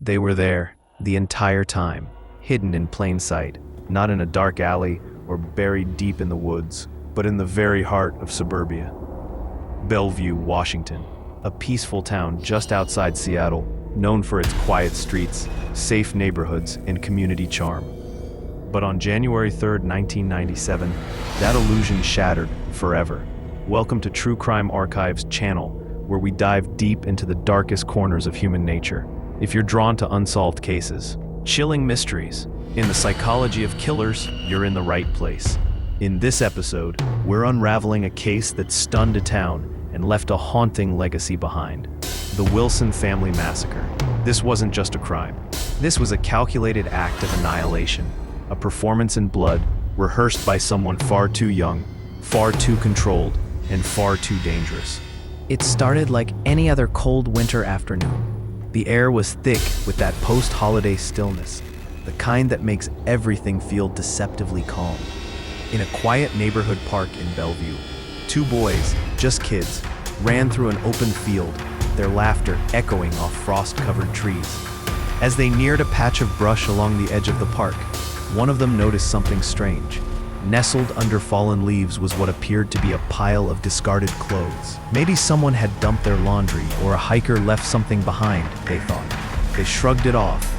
They were there, the entire time, hidden in plain sight, not in a dark alley or buried deep in the woods, but in the very heart of suburbia. Bellevue, Washington, a peaceful town just outside Seattle, known for its quiet streets, safe neighborhoods, and community charm. But on January 3rd, 1997, that illusion shattered forever. Welcome to True Crime Archive's channel, where we dive deep into the darkest corners of human nature. If you're drawn to unsolved cases, chilling mysteries, in the psychology of killers, you're in the right place. In this episode, we're unraveling a case that stunned a town and left a haunting legacy behind. The Wilson family massacre. This wasn't just a crime. This was a calculated act of annihilation, a performance in blood rehearsed by someone far too young, far too controlled, and far too dangerous. It started like any other cold winter afternoon. The air was thick with that post-holiday stillness, the kind that makes everything feel deceptively calm. In a quiet neighborhood park in Bellevue, two boys, just kids, ran through an open field, their laughter echoing off frost-covered trees. As they neared a patch of brush along the edge of the park, one of them noticed something strange. Nestled under fallen leaves was what appeared to be a pile of discarded clothes. Maybe someone had dumped their laundry or a hiker left something behind, they thought. They shrugged it off.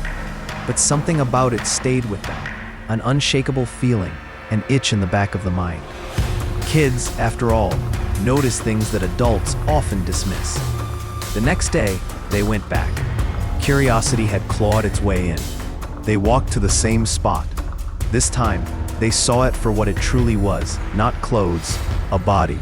But something about it stayed with them, an unshakable feeling, an itch in the back of the mind. Kids, after all, notice things that adults often dismiss. The next day, they went back. Curiosity had clawed its way in. They walked to the same spot. This time, they saw it for what it truly was, not clothes, a body.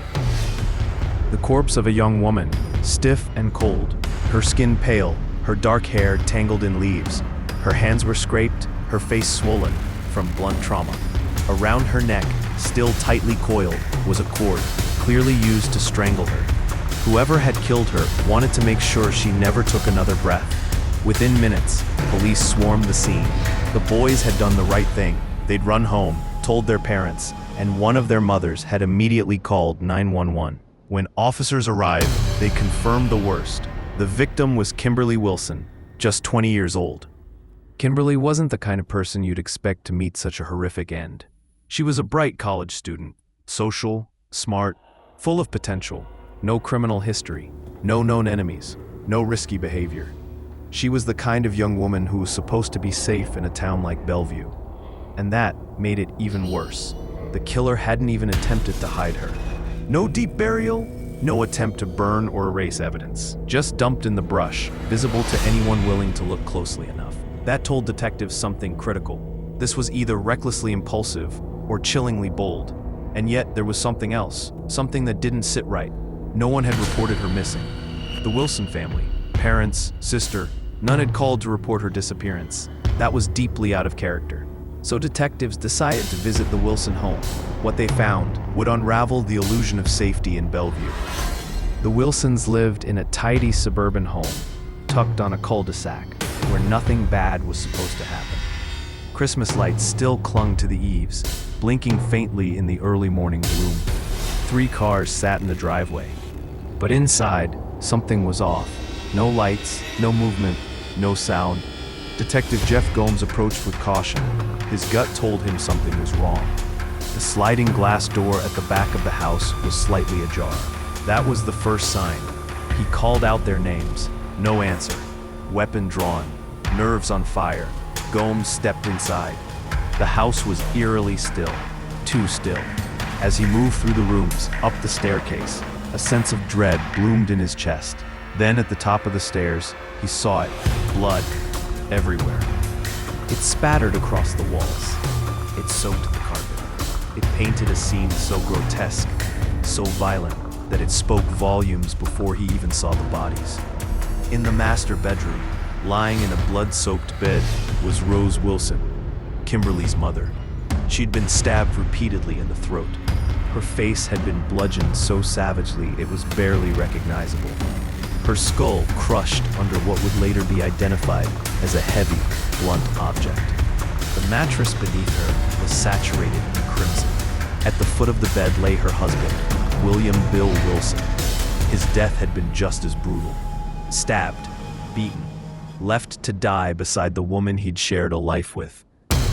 The corpse of a young woman, stiff and cold, her skin pale, her dark hair tangled in leaves. Her hands were scraped, her face swollen from blunt trauma. Around her neck, still tightly coiled, was a cord, clearly used to strangle her. Whoever had killed her wanted to make sure she never took another breath. Within minutes, police swarmed the scene. The boys had done the right thing. They'd run home, told their parents, and one of their mothers had immediately called 911. When officers arrived, they confirmed the worst. The victim was Kimberly Wilson, just 20 years old. Kimberly wasn't the kind of person you'd expect to meet such a horrific end. She was a bright college student, social, smart, full of potential, no criminal history, no known enemies, no risky behavior. She was the kind of young woman who was supposed to be safe in a town like Bellevue. And that made it even worse. The killer hadn't even attempted to hide her. No deep burial, no attempt to burn or erase evidence. Just dumped in the brush, visible to anyone willing to look closely enough. That told detectives something critical. This was either recklessly impulsive or chillingly bold. And yet there was something else, something that didn't sit right. No one had reported her missing. The Wilson family, parents, sister, none had called to report her disappearance. That was deeply out of character. So detectives decided to visit the Wilson home. What they found would unravel the illusion of safety in Bellevue. The Wilsons lived in a tidy suburban home, tucked on a cul-de-sac, where nothing bad was supposed to happen. Christmas lights still clung to the eaves, blinking faintly in the early morning gloom. 3 cars sat in the driveway. But inside, something was off. No lights, no movement, no sound. Detective Jeff Gomes approached with caution. His gut told him something was wrong. The sliding glass door at the back of the house was slightly ajar. That was the first sign. He called out their names. No answer. Weapon drawn. Nerves on fire. Gomes stepped inside. The house was eerily still. Too still. As he moved through the rooms, up the staircase, a sense of dread bloomed in his chest. Then at the top of the stairs, he saw it. Blood. Everywhere. It spattered across the walls. It soaked the carpet. It painted a scene so grotesque, so violent, that it spoke volumes before he even saw the bodies. In the master bedroom, lying in a blood-soaked bed, was Rose Wilson, Kimberly's mother. She'd been stabbed repeatedly in the throat. Her face had been bludgeoned so savagely it was barely recognizable. Her skull crushed under what would later be identified as a heavy, blunt object. The mattress beneath her was saturated in crimson. At the foot of the bed lay her husband, William Bill Wilson. His death had been just as brutal. Stabbed, beaten, left to die beside the woman he'd shared a life with.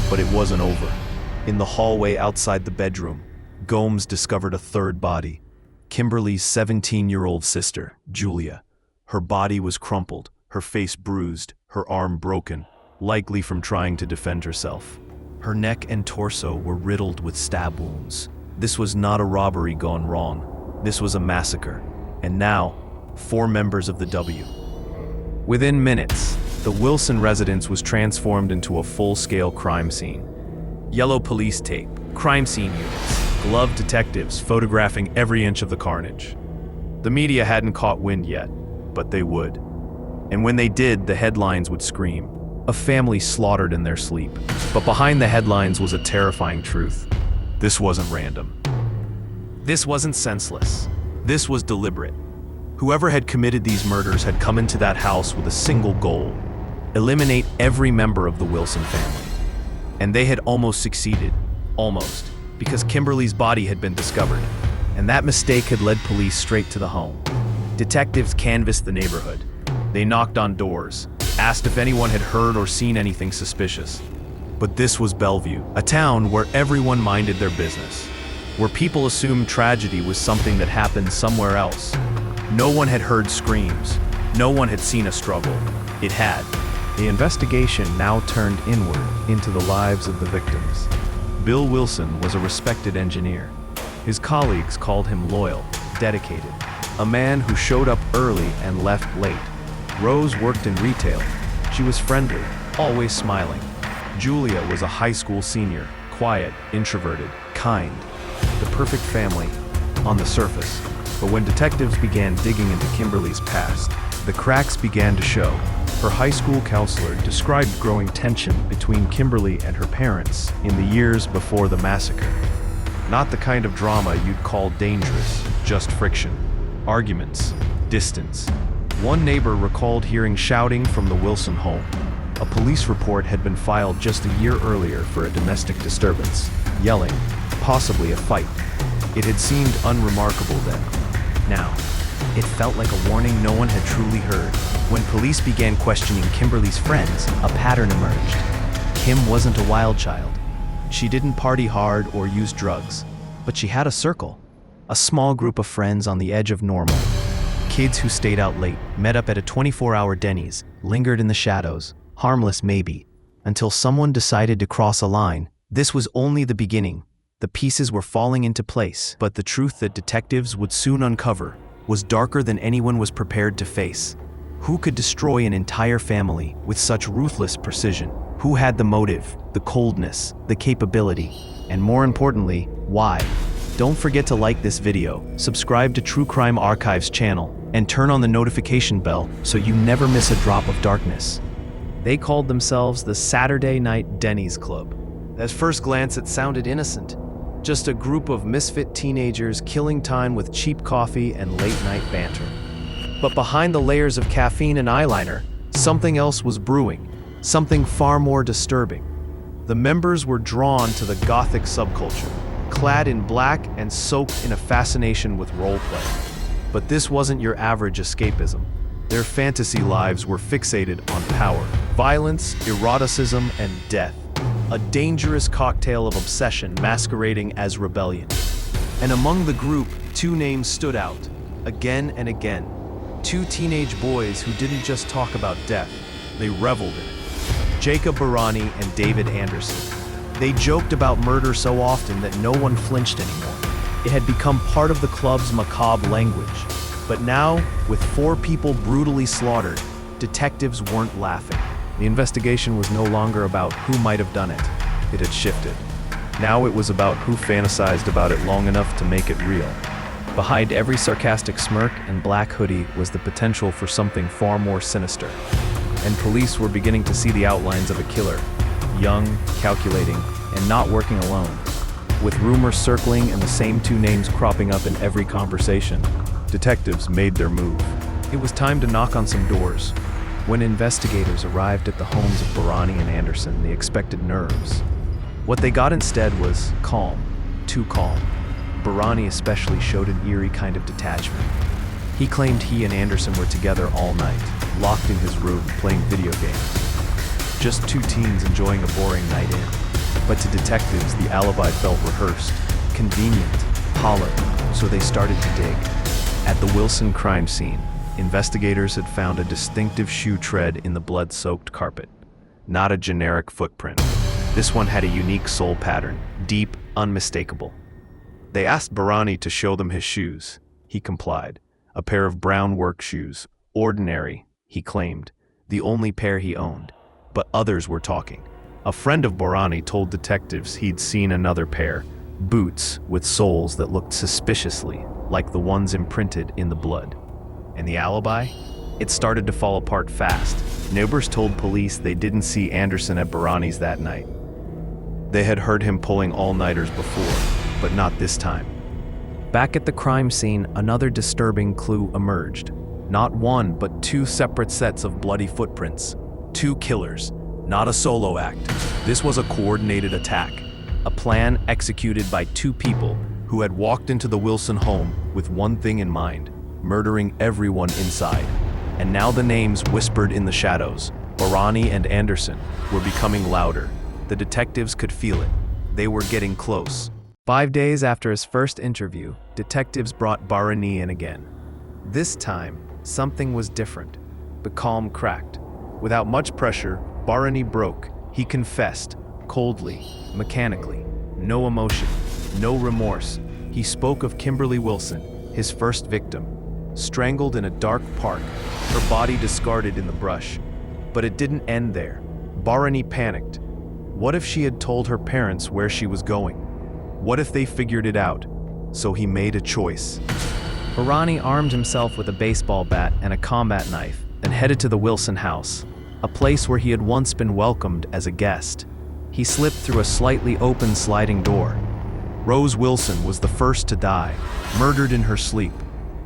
But it wasn't over. In the hallway outside the bedroom, Gomes discovered a third body. Kimberly's 17-year-old sister, Julia. Her body was crumpled, her face bruised, her arm broken, likely from trying to defend herself. Her neck and torso were riddled with stab wounds. This was not a robbery gone wrong. This was a massacre. And now, 4 members of the W. Within minutes, the Wilson residence was transformed into a full-scale crime scene. Yellow police tape, crime scene units, gloved detectives photographing every inch of the carnage. The media hadn't caught wind yet, but they would. And when they did, the headlines would scream. A family slaughtered in their sleep. But behind the headlines was a terrifying truth. This wasn't random. This wasn't senseless. This was deliberate. Whoever had committed these murders had come into that house with a single goal: eliminate every member of the Wilson family. And they had almost succeeded. Almost. Because Kimberly's body had been discovered. And that mistake had led police straight to the home. Detectives canvassed the neighborhood. They knocked on doors, asked if anyone had heard or seen anything suspicious. But this was Bellevue, a town where everyone minded their business, where people assumed tragedy was something that happened somewhere else. No one had heard screams. No one had seen a struggle. It had. The investigation now turned inward into the lives of the victims. Bill Wilson was a respected engineer. His colleagues called him loyal, dedicated, a man who showed up early and left late. Rose worked in retail. She was friendly, always smiling. Julia was a high school senior, quiet, introverted, kind. The perfect family, on the surface. But when detectives began digging into Kimberly's past, the cracks began to show. Her high school counselor described growing tension between Kimberly and her parents in the years before the massacre. Not the kind of drama you'd call dangerous, just friction. Arguments, distance. One neighbor recalled hearing shouting from the Wilson home. A police report had been filed just a year earlier for a domestic disturbance. Yelling, possibly a fight. It had seemed unremarkable then. Now, it felt like a warning no one had truly heard. When police began questioning Kimberly's friends, a pattern emerged. Kim wasn't a wild child. She didn't party hard or use drugs, but she had a circle. A small group of friends on the edge of normal. Kids who stayed out late, met up at a 24-hour Denny's, lingered in the shadows, harmless maybe, until someone decided to cross a line. This was only the beginning. The pieces were falling into place, but the truth that detectives would soon uncover was darker than anyone was prepared to face. Who could destroy an entire family with such ruthless precision? Who had the motive, the coldness, the capability, and more importantly, why? Don't forget to like this video, subscribe to True Crime Archives channel, and turn on the notification bell so you never miss a drop of darkness. They called themselves the Saturday Night Denny's Club. At first glance, it sounded innocent. Just a group of misfit teenagers killing time with cheap coffee and late-night banter. But behind the layers of caffeine and eyeliner, something else was brewing, something far more disturbing. The members were drawn to the gothic subculture, clad in black and soaked in a fascination with roleplay. But this wasn't your average escapism. Their fantasy lives were fixated on power, violence, eroticism, and death. A dangerous cocktail of obsession masquerading as rebellion. And among the group, 2 names stood out, again and again. 2 teenage boys who didn't just talk about death, they reveled in it. Jacob Barani and David Anderson. They joked about murder so often that no one flinched anymore. It had become part of the club's macabre language. But now, with 4 people brutally slaughtered, detectives weren't laughing. The investigation was no longer about who might have done it. It had shifted. Now it was about who fantasized about it long enough to make it real. Behind every sarcastic smirk and black hoodie was the potential for something far more sinister. And police were beginning to see the outlines of a killer. Young, calculating, and not working alone. With rumors circling and the same 2 names cropping up in every conversation, detectives made their move. It was time to knock on some doors. When investigators arrived at the homes of Barani and Anderson, they expected nerves. What they got instead was calm, too calm. Barani especially showed an eerie kind of detachment. He claimed he and Anderson were together all night. locked in his room playing video games. Just two teens enjoying a boring night in. But to detectives, the alibi felt rehearsed, convenient, hollow, so they started to dig. At the Wilson crime scene, investigators had found a distinctive shoe tread in the blood-soaked carpet. Not a generic footprint. This one had a unique sole pattern, deep, unmistakable. They asked Barani to show them his shoes. He complied. A pair of brown work shoes. Ordinary, he claimed. The only pair he owned. But others were talking. A friend of Barani told detectives he'd seen another pair. Boots with soles that looked suspiciously like the ones imprinted in the blood. And the alibi? It started to fall apart fast. Neighbors told police they didn't see Anderson at Barani's that night. They had heard him pulling all-nighters before, but not this time. Back at the crime scene, another disturbing clue emerged. Not one, but two separate sets of bloody footprints. Two killers, not a solo act. This was a coordinated attack, a plan executed by two people who had walked into the Wilson home with one thing in mind, murdering everyone inside. And now the names whispered in the shadows, Barani and Anderson, were becoming louder. The detectives could feel it. They were getting close. 5 days after his first interview, detectives brought Barani in again. This time, something was different. The calm cracked. Without much pressure, Barani broke. He confessed, coldly, mechanically. No emotion, no remorse. He spoke of Kimberly Wilson, his first victim, strangled in a dark park, her body discarded in the brush. But it didn't end there. Barani panicked. What if she had told her parents where she was going? What if they figured it out? So he made a choice. Barani armed himself with a baseball bat and a combat knife and headed to the Wilson house, a place where he had once been welcomed as a guest. He slipped through a slightly open sliding door. Rose Wilson was the first to die, murdered in her sleep.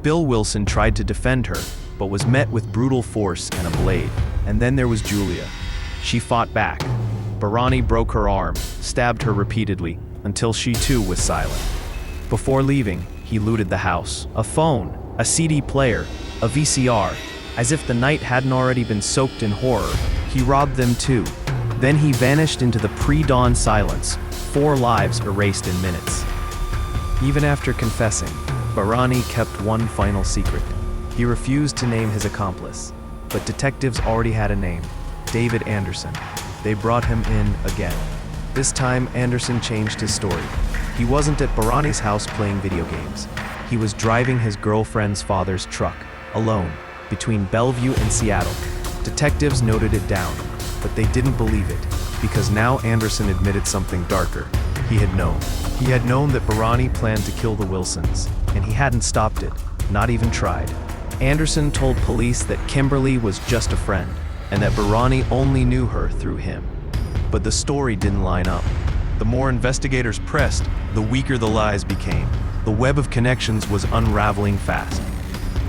Bill Wilson tried to defend her, but was met with brutal force and a blade. And then there was Julia. She fought back. Barani broke her arm, stabbed her repeatedly, until she too was silent. Before leaving, he looted the house. A phone, a CD player, a VCR. As if the night hadn't already been soaked in horror, he robbed them too. Then he vanished into the pre-dawn silence, 4 lives erased in minutes. Even after confessing, Barani kept one final secret. He refused to name his accomplice, but detectives already had a name, David Anderson. They brought him in again. This time, Anderson changed his story. He wasn't at Barani's house playing video games. He was driving his girlfriend's father's truck, alone, between Bellevue and Seattle. Detectives noted it down, but they didn't believe it, because now Anderson admitted something darker. He had known. He had known that Barani planned to kill the Wilsons, and he hadn't stopped it, not even tried. Anderson told police that Kimberly was just a friend, and that Barani only knew her through him. But the story didn't line up. The more investigators pressed, the weaker the lies became. The web of connections was unraveling fast.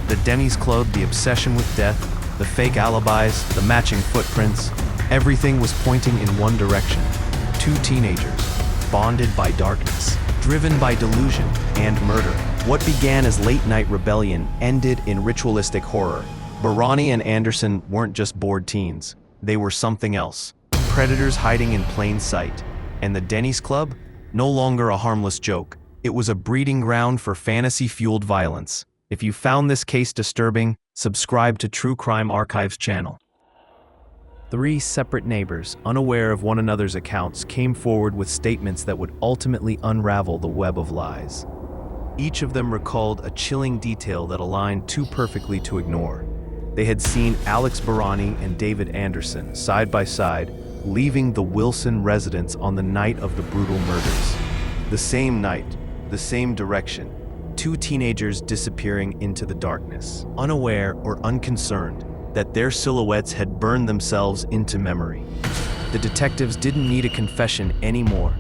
The Denny's Club, the obsession with death, the fake alibis, the matching footprints, everything was pointing in one direction. 2 teenagers, bonded by darkness, driven by delusion and murder. What began as late-night rebellion ended in ritualistic horror. Barani and Anderson weren't just bored teens. They were something else. Predators hiding in plain sight. And the Denny's Club? No longer a harmless joke. It was a breeding ground for fantasy-fueled violence. If you found this case disturbing, subscribe to True Crime Archives channel. 3 separate neighbors, unaware of one another's accounts, came forward with statements that would ultimately unravel the web of lies. Each of them recalled a chilling detail that aligned too perfectly to ignore. They had seen Alex Barani and David Anderson side by side, leaving the Wilson residence on the night of the brutal murders. The same night, the same direction, 2 teenagers disappearing into the darkness, unaware or unconcerned that their silhouettes had burned themselves into memory. The detectives didn't need a confession anymore.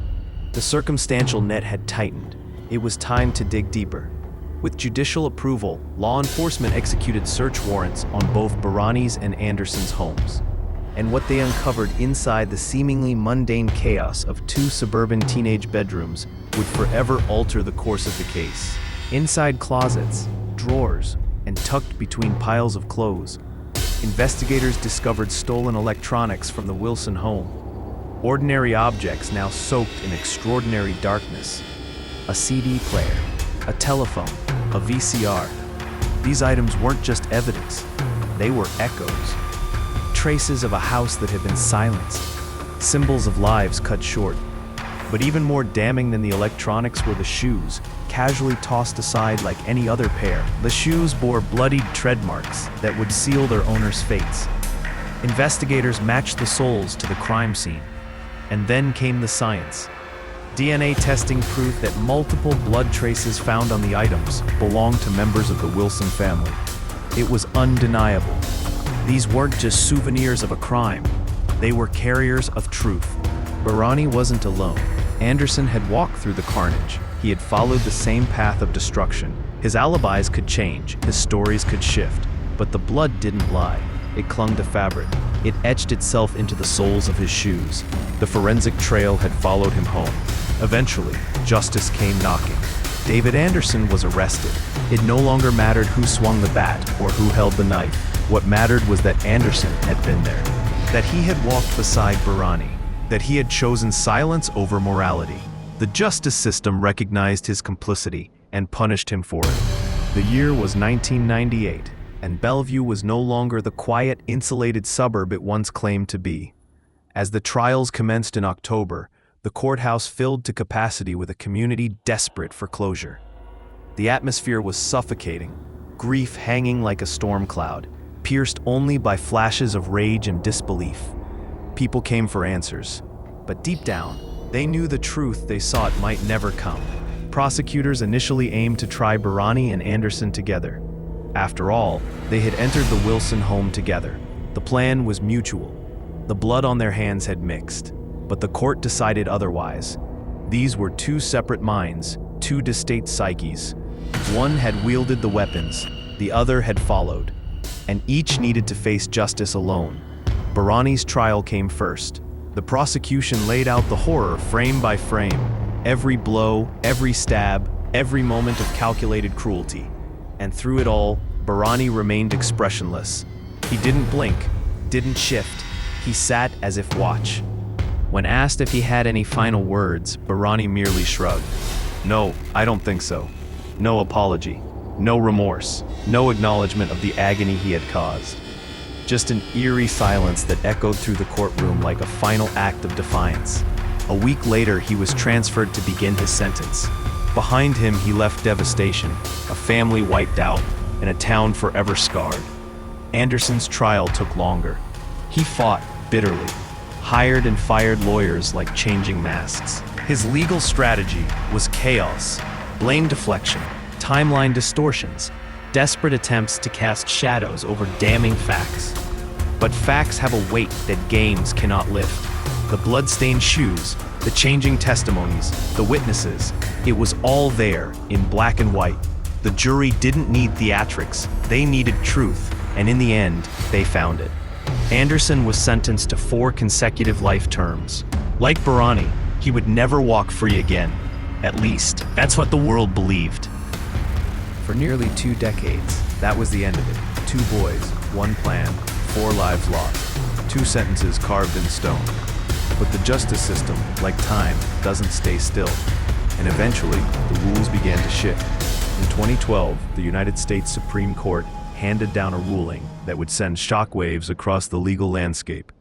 The circumstantial net had tightened. It was time to dig deeper. With judicial approval, law enforcement executed search warrants on both Barani's and Anderson's homes. And what they uncovered inside the seemingly mundane chaos of 2 suburban teenage bedrooms would forever alter the course of the case. Inside closets, drawers, and tucked between piles of clothes, investigators discovered stolen electronics from the Wilson home. Ordinary objects now soaked in extraordinary darkness. A CD player, a telephone, a VCR. These items weren't just evidence, they were echoes. Traces of a house that had been silenced, symbols of lives cut short. But even more damning than the electronics were the shoes, casually tossed aside like any other pair. The shoes bore bloodied tread marks that would seal their owners' fates. Investigators matched the soles to the crime scene. And then came the science. DNA testing proved that multiple blood traces found on the items belonged to members of the Wilson family. It was undeniable. These weren't just souvenirs of a crime. They were carriers of truth. Barani wasn't alone. Anderson had walked through the carnage. He had followed the same path of destruction. His alibis could change, his stories could shift, but the blood didn't lie. It clung to fabric. It etched itself into the soles of his shoes. The forensic trail had followed him home. Eventually, justice came knocking. David Anderson was arrested. It no longer mattered who swung the bat or who held the knife. What mattered was that Anderson had been there, that he had walked beside Barani, that he had chosen silence over morality. The justice system recognized his complicity and punished him for it. The year was 1998, and Bellevue was no longer the quiet, insulated suburb it once claimed to be. As the trials commenced in October, the courthouse filled to capacity with a community desperate for closure. The atmosphere was suffocating, grief hanging like a storm cloud, pierced only by flashes of rage and disbelief. People came for answers, but deep down, they knew the truth they sought might never come. Prosecutors initially aimed to try Barani and Anderson together. After all, they had entered the Wilson home together. The plan was mutual. The blood on their hands had mixed, but the court decided otherwise. These were two separate minds, two distinct psyches. One had wielded the weapons, the other had followed, and each needed to face justice alone. Barani's trial came first. The prosecution laid out the horror frame by frame, every blow, every stab, every moment of calculated cruelty. And through it all, Barani remained expressionless. He didn't blink, didn't shift. He sat as if watch. When asked if he had any final words, Barani merely shrugged. No, I don't think so. No apology, no remorse, no acknowledgement of the agony he had caused. Just an eerie silence that echoed through the courtroom like a final act of defiance. A week later, he was transferred to begin his sentence. Behind him, he left devastation, a family wiped out, and a town forever scarred. Anderson's trial took longer. He fought bitterly, hired and fired lawyers like changing masks. His legal strategy was chaos, blame deflection, timeline distortions, desperate attempts to cast shadows over damning facts. But facts have a weight that games cannot lift. The blood-stained shoes, the changing testimonies, the witnesses, it was all there in black and white. The jury didn't need theatrics, they needed truth, and in the end, they found it. Anderson was sentenced to 4 consecutive life terms. Like Barani, he would never walk free again. At least, that's what the world believed. For nearly 2 decades, that was the end of it. 2 boys, 1 plan, 4 lives lost, 2 sentences carved in stone. But the justice system, like time, doesn't stay still. And eventually, the rules began to shift. In 2012, the United States Supreme Court handed down a ruling that would send shockwaves across the legal landscape.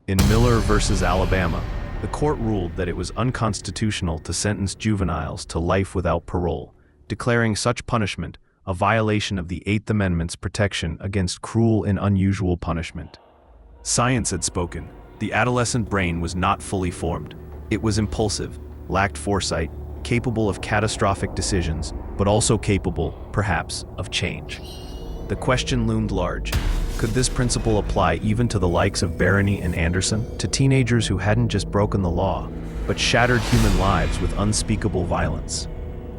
In Miller versus Alabama, the court ruled that it was unconstitutional to sentence juveniles to life without parole, declaring such punishment a violation of the 8th Amendment's protection against cruel and unusual punishment. Science had spoken. The adolescent brain was not fully formed. It was impulsive, lacked foresight, capable of catastrophic decisions, but also capable, perhaps, of change. The question loomed large. Could this principle apply even to the likes of Barani and Anderson, to teenagers who hadn't just broken the law, but shattered human lives with unspeakable violence?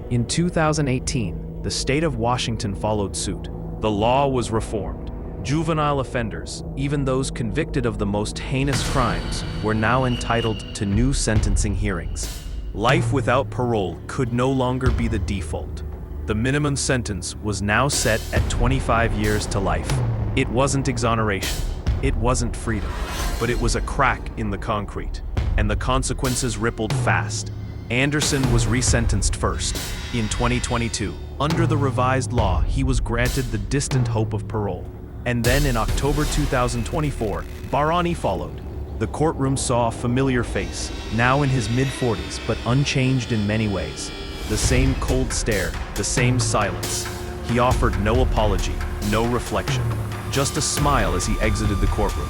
In 2018, the state of Washington followed suit. The law was reformed. Juvenile offenders, even those convicted of the most heinous crimes, were now entitled to new sentencing hearings. Life without parole could no longer be the default. The minimum sentence was now set at 25 years to life. It wasn't exoneration. It wasn't freedom. But it was a crack in the concrete. And the consequences rippled fast. Anderson was resentenced first. In 2022, under the revised law, he was granted the distant hope of parole. And then in October 2024, Barani followed. The courtroom saw a familiar face, now in his mid-40s, but unchanged in many ways. The same cold stare, the same silence. He offered no apology, no reflection, just a smile as he exited the courtroom.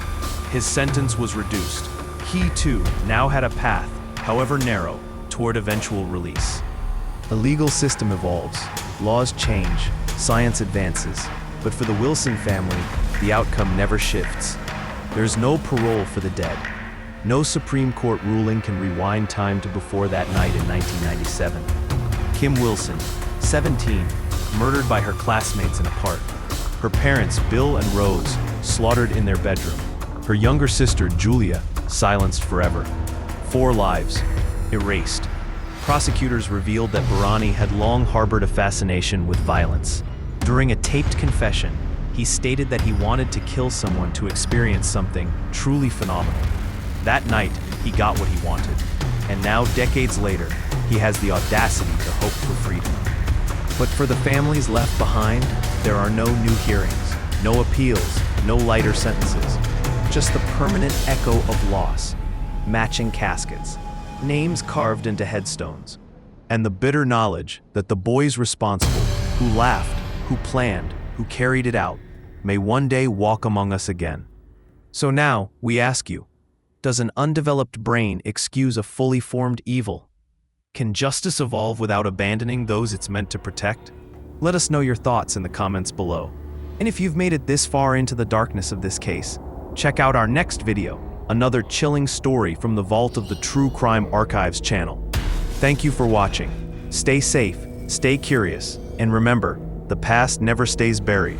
His sentence was reduced. He, too, now had a path, however narrow, toward eventual release. The legal system evolves, laws change, science advances, but for the Wilson family, the outcome never shifts. There's no parole for the dead. No Supreme Court ruling can rewind time to before that night in 1997. Kim Wilson, 17, murdered by her classmates in a park. Her parents, Bill and Rose, slaughtered in their bedroom. Her younger sister, Julia, silenced forever. 4 lives, erased. Prosecutors revealed that Barani had long harbored a fascination with violence. During a taped confession, he stated that he wanted to kill someone to experience something truly phenomenal. That night, he got what he wanted. And now, decades later, he has the audacity to hope for freedom. But for the families left behind, there are no new hearings, no appeals, no lighter sentences. Just the permanent echo of loss, matching caskets, names carved into headstones, and the bitter knowledge that the boys responsible, who laughed, who planned, who carried it out, may one day walk among us again. So now, we ask you, does an undeveloped brain excuse a fully formed evil? Can justice evolve without abandoning those it's meant to protect? Let us know your thoughts in the comments below. And if you've made it this far into the darkness of this case, check out our next video, another chilling story from the vault of the True Crime Archives channel. Thank you for watching. Stay safe, stay curious, and remember, the past never stays buried.